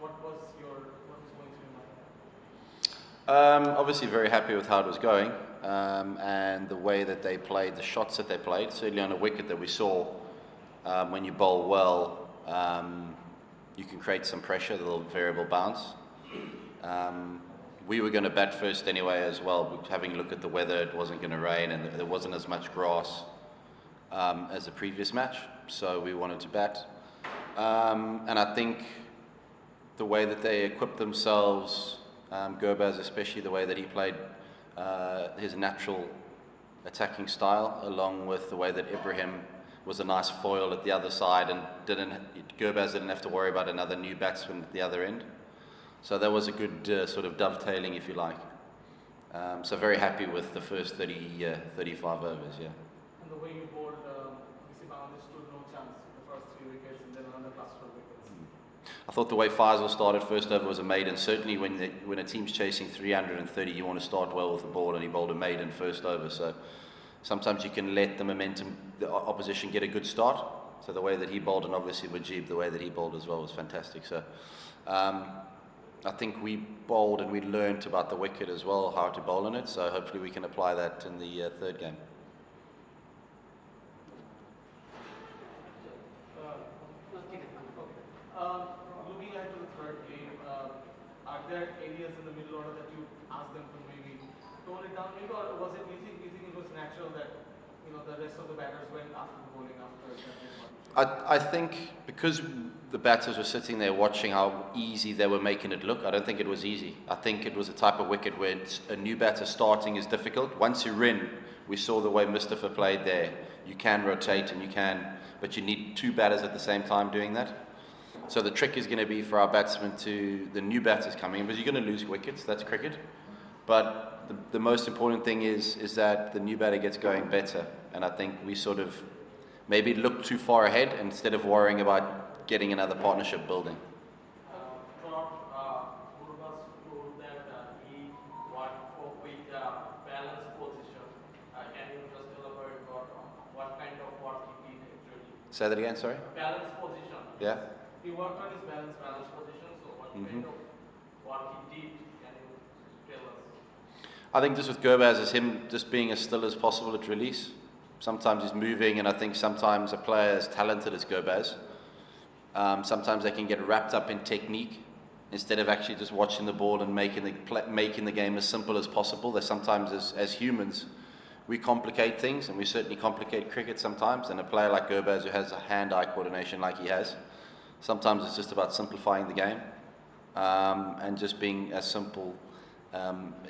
what was going through your mind? Obviously very happy with how it was going, and the way that they played, the shots that they played, certainly on a wicket that we saw. When you bowl well, you can create some pressure, the little variable bounce. We were going to bat first anyway as well. Having a look at the weather, it wasn't going to rain and there wasn't as much grass as the previous match, so we wanted to bat. And I think the way that they equipped themselves, 𝒂𝒂𝒅 especially, the way that he played his natural attacking style, along with the way that Ibrahim was a nice foil at the other side, and 𝒂𝒂𝒅 didn't have to worry about another new batsman at the other end. So that was a good sort of dovetailing, if you like. So very happy with the first 35 overs, yeah. And the way you bowled, obviously Bangladesh stood no chance in the first 3 wickets and then another plus 12 wickets. I thought the way 𝒓𝒆 started first over was a maiden. Certainly when a team's chasing 330, you want to start well with the ball, and he bowled a maiden first over. So sometimes you can let the momentum, the opposition, get a good start. So the way that he bowled, and obviously Mujeeb, the way that he bowled as well, was fantastic. So I think we bowled and we learnt about the wicket as well, how to bowl in it. So hopefully we can apply that in the third game. Looking ahead to the third game, are there areas in the middle order that you asked them to maybe tone it down, maybe, or was it easy? It was natural that the rest of the batters went after the bowling after that? I think because the batters were sitting there watching how easy they were making it look, I don't think it was easy. I think it was a type of wicket where a new batter starting is difficult. Once you're in, we saw the way Mustafa played there. You can rotate but you need 2 batters at the same time doing that. So the trick is going to be for our batsmen the new batters coming in, because you're going to lose wickets, that's cricket. But the most important thing is that the new batter gets going better. And I think we sort of maybe looked too far ahead instead of worrying about getting another partnership building. Trott, Murugas told that he worked with balance position. Can you just elaborate what kind of work he did actually? Say that again, sorry? Balance position. Yeah. He worked on his balance position, so what kind of work he did, can you tell us? I think just with 𝒂𝒂𝒅 is him just being as still as possible at release. Sometimes he's moving, and I think sometimes a player as talented as 𝒂𝒂𝒅, sometimes they can get wrapped up in technique instead of actually just watching the ball and making the game as simple as possible. There's sometimes as humans, we complicate things, and we certainly complicate cricket sometimes. And a player like 𝒂𝒂𝒅, who has a hand-eye coordination like he has, sometimes it's just about simplifying the game and just being as simple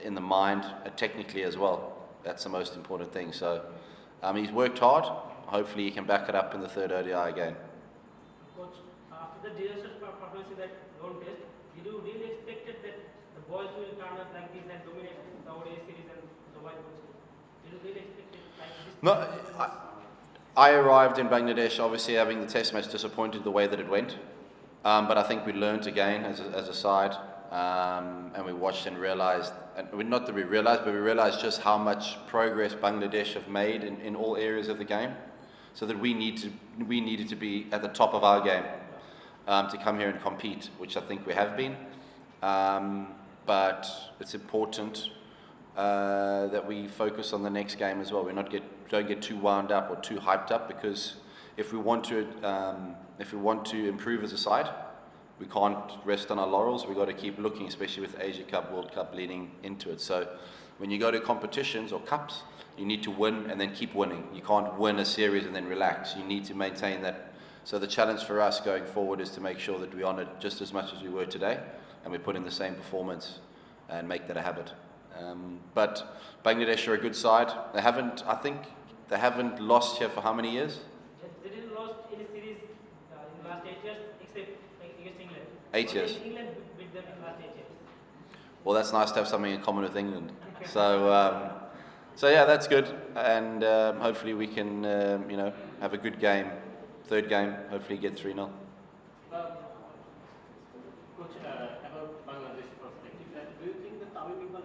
in the mind, technically as well. That's the most important thing. So he's worked hard. Hopefully he can back it up in the third ODI again. Coach, after the disastrous performance in that lone test, did you really expect that the boys will turn up like this and dominate the ODI series and the white ball series? Did you really expect it like this? No, I arrived in Bangladesh obviously having the test match disappointed the way that it went. But I think we learned again as a side, and we watched and realized, not that we realized, but we realized just how much progress Bangladesh have made in all areas of the game, so that we needed to be at the top of our game to come here and compete, which I think we have been. But it's important that we focus on the next game as well. Don't get too wound up or too hyped up, because if we want to improve as a side, we can't rest on our laurels. We've got to keep looking, especially with Asia Cup, World Cup leading into it. So when you go to competitions or cups, you need to win and then keep winning. You can't win a series and then relax. You need to maintain that. So the challenge for us going forward is to make sure that we honor just as much as we were today, and we put in the same performance and make that a habit. But Bangladesh are a good side. I think they haven't lost here for how many years? They didn't lose any series in the last 8 years, except against England. 8 years. England beat them in the last 8 years. Well, that's nice to have something in common with England. So yeah, that's good, and hopefully we can have a good game. Third game, hopefully get 3-0. Coach, about Bangladesh perspective, do you think the 𝒕𝒑𝒏𝒈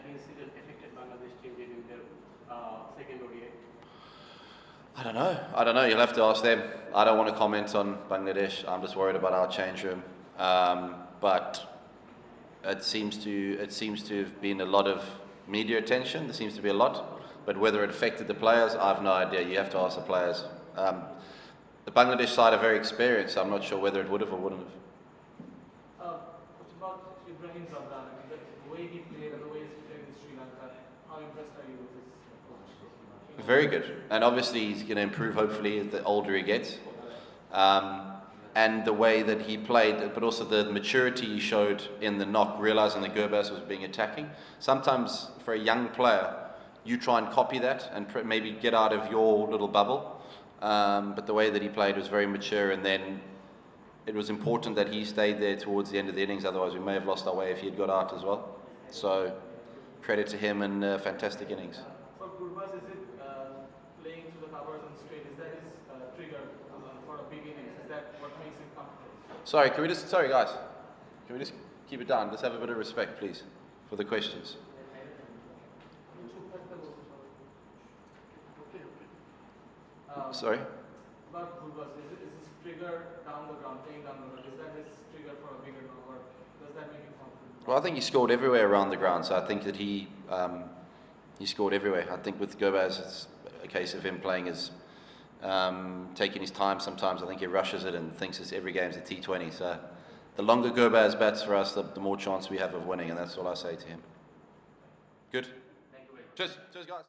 incident affected Bangladesh team during their second ODI? I don't know. You'll have to ask them. I don't want to comment on Bangladesh. I'm just worried about our change room. but it seems to have been a lot of media attention. There seems to be a lot, but whether it affected the players, I have no idea. You have to ask the players. The Bangladesh side are very experienced, so I'm not sure whether it would have or wouldn't have. What about Ibrahim Zabran? I mean, the way he played and the way he's played in Sri Lanka, how impressed are you with his approach? Very good, and obviously he's going to improve hopefully the older he gets. And the way that he played, but also the maturity he showed in the knock, realizing that 𝒂𝒂𝒅 was being attacking. Sometimes for a young player, you try and copy that and maybe get out of your little bubble. But the way that he played was very mature, and then it was important that he stayed there towards the end of the innings, otherwise we may have lost our way if he had got out as well. So credit to him and fantastic innings. For Gurbaz, is it playing to the covers and straight? Is that his trigger for a big innings? Is that what makes him comfortable? Sorry guys, can we just keep it down? Let's have a bit of respect, please, for the questions. Sorry? About Gurbaz, is his trigger down the ground, playing down the ground, is that his trigger for a bigger knock, or does that make him confident? Well, I think he scored everywhere around the ground, so I think that he scored everywhere. I think with 𝒂𝒂𝒅, it's a case of him playing his, taking his time sometimes. I think he rushes it and thinks every game's a T20. So the longer 𝒂𝒂𝒅 bats for us, the more chance we have of winning, and that's all I say to him. Good? Thank you very much. Cheers guys.